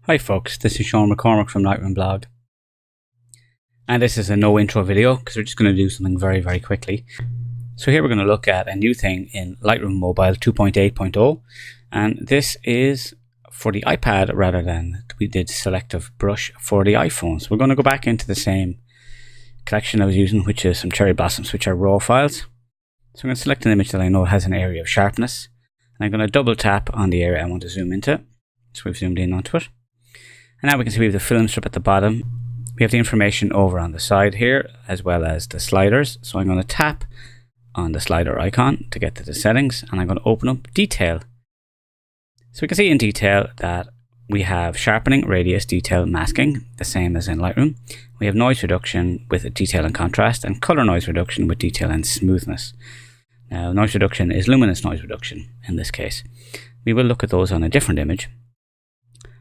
Hi folks, this is Sean McCormick from Lightroom blog, and this is a no intro video because we're just going to do something very quickly. So here we're going to look at a new thing in Lightroom Mobile 2.8.0, and this is for the iPad rather than we did selective brush for the iPhone. So we're going to go back into the same collection I was using, which is some cherry blossoms, which are raw files. So I'm going to select an image that I know has an area of sharpness, and I'm going to double tap on the area I want to zoom into. So we've zoomed in onto it. And now we can see we have the film strip at the bottom. We have the information over on the side here, as well as the sliders. So I'm going to tap on the slider icon to get to the settings, and I'm going to open up detail. So we can see in detail that we have sharpening, radius, detail, masking, the same as in Lightroom. We have noise reduction with detail and contrast, and color noise reduction with detail and smoothness. Now, noise reduction is luminance noise reduction in this case. We will look at those on a different image.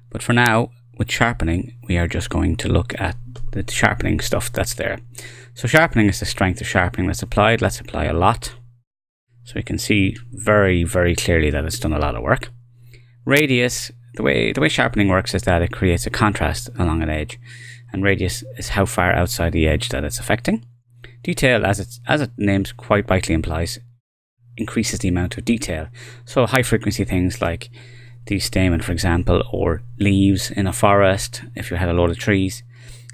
But for now, with sharpening, we are just going to look at the sharpening stuff that's there. So sharpening is the strength of sharpening that's applied. Let's apply a lot. So we can see very clearly that it's done a lot of work. Radius, the way sharpening works is that it creates a contrast along an edge. And radius is how far outside the edge that it's affecting. Detail, as its name quite rightly implies, increases the amount of detail. So high frequency things like the stamen, for example, or leaves in a forest, if you had a load of trees,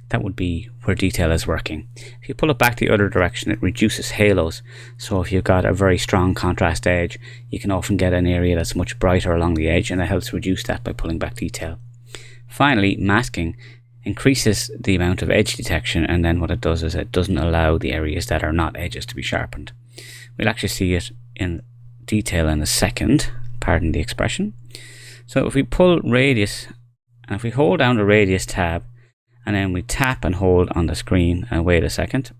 that would be where detail is working. If you pull it back the other direction, it reduces halos. So if you've got a very strong contrast edge, you can often get an area that's much brighter along the edge, and it helps reduce that by pulling back detail. Finally, masking increases the amount of edge detection, and then what it does is it doesn't allow the areas that are not edges to be sharpened. We'll actually see it in detail in a second, pardon the expression. So if we pull radius, and if we hold down the radius tab, and then we tap and hold on the screen and wait a second,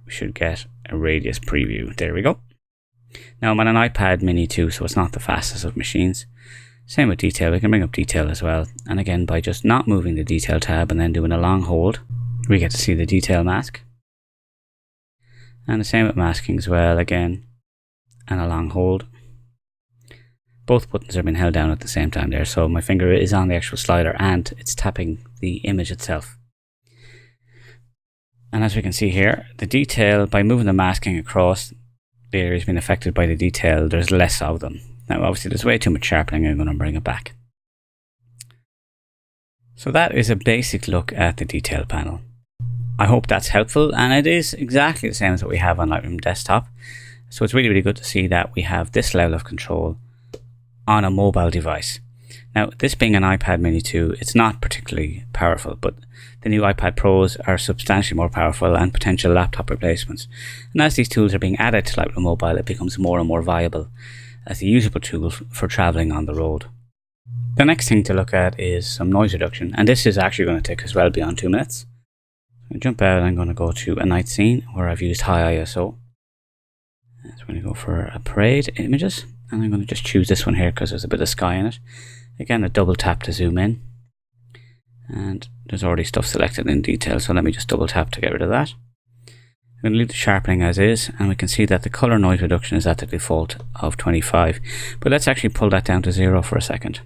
we should get a radius preview. There we go. Now I'm on an iPad mini 2, so it's not the fastest of machines. Same with detail, we can bring up detail as well. And again, by just not moving the detail tab and then doing a long hold, we get to see the detail mask. And the same with masking as well, again, and a long hold. Both buttons are being held down at the same time there, so my finger is on the actual slider and it's tapping the image itself. And as we can see here, the detail, by moving the masking across the areas being affected by the detail, there's less of them. Now obviously there's way too much sharpening, I'm going to bring it back. So that is a basic look at the detail panel. I hope that's helpful, and it is exactly the same as what we have on Lightroom Desktop. So it's really good to see that we have this level of control on a mobile device. Now, this being an iPad mini 2, it's not particularly powerful, but the new iPad Pros are substantially more powerful and potential laptop replacements. And as these tools are being added to Lightroom Mobile, it becomes more and more viable as a usable tool for traveling on the road. The next thing to look at is some noise reduction, and this is actually going to take us well beyond 2 minutes. I'm going to jump out and I'm going to go to a night scene where I've used high ISO. So we're going to go for a parade images. And I'm going to just choose this one here because there's a bit of sky in it. Again, a double tap to zoom in. And there's already stuff selected in detail, so let me just double tap to get rid of that. I'm going to leave the sharpening as is, and we can see that the color noise reduction is at the default of 25. But let's actually pull that down to 0 for a second.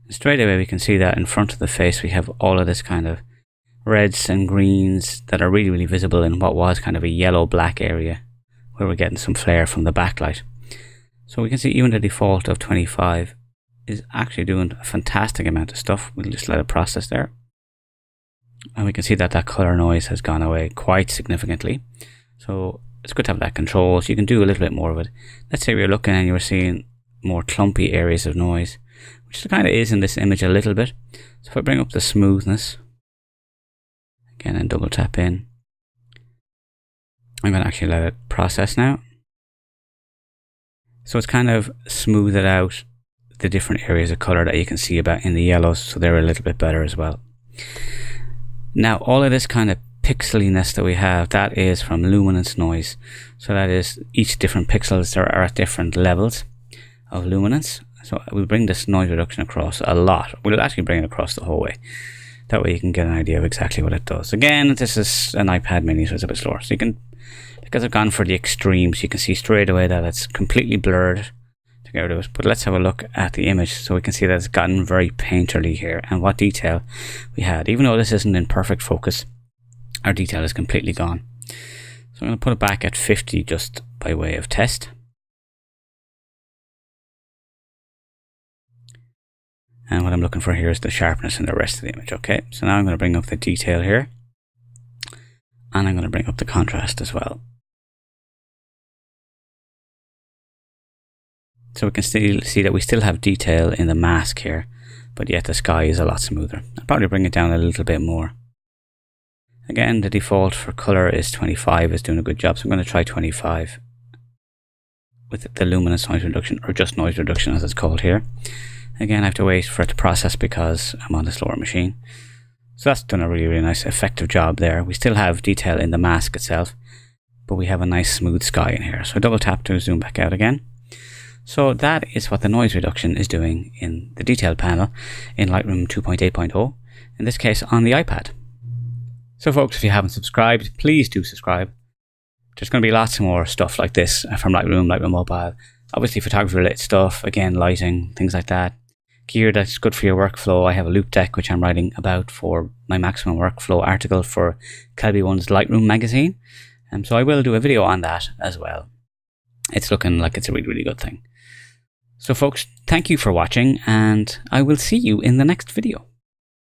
And straight away we can see that in front of the face we have all of this kind of reds and greens that are really visible in what was kind of a yellow-black area, where we're getting some flare from the backlight. So we can see even the default of 25 is actually doing a fantastic amount of stuff. We'll just let it process there. And we can see that that color noise has gone away quite significantly. So it's good to have that control, so you can do a little bit more of it. Let's say we're looking and you're seeing more clumpy areas of noise, which it kind of is in this image a little bit. So if I bring up the smoothness, again, and double tap in, I'm going to actually let it process now. So it's kind of smoothed out the different areas of color that you can see about in the yellows, so they're a little bit better as well. Now all of this kind of pixeliness that we have, that is from luminance noise. So that is each different pixels are at different levels of luminance. So we'll bring this noise reduction across a lot. We'll actually bring it across the whole way. That way you can get an idea of exactly what it does. Again, this is an iPad mini, so it's a bit slower. So you can, because I've gone for the extremes, you can see straight away that it's completely blurred. get rid of it. But let's have a look at the image so we can see that it's gotten very painterly here and what detail we had. Even though this isn't in perfect focus, our detail is completely gone. So I'm going to put it back at 50 just by way of test. And what I'm looking for here is the sharpness in the rest of the image. Okay, so now I'm going to bring up the detail here. And I'm going to bring up the contrast as well. So we can still see that we still have detail in the mask here, but yet the sky is a lot smoother. I'll probably bring it down a little bit more. Again, the default for color is 25, is doing a good job, so I'm going to try 25 with the luminance noise reduction, or just noise reduction as it's called here. Again, I have to wait for it to process because I'm on the slower machine. So that's done a really nice effective job there. We still have detail in the mask itself, but we have a nice smooth sky in here. So double tap to zoom back out again. So that is what the noise reduction is doing in the detail panel in Lightroom 2.8.0, in this case on the iPad. So folks, if you haven't subscribed, please do subscribe. There's going to be lots more stuff like this from Lightroom, Lightroom Mobile. Obviously photography related stuff, again lighting, things like that. Gear that's good for your workflow. I have a loop deck which I'm writing about for my maximum workflow article for Kelby One's Lightroom magazine. So I will do a video on that as well. It's looking like it's a really good thing. So folks, thank you for watching, and I will see you in the next video.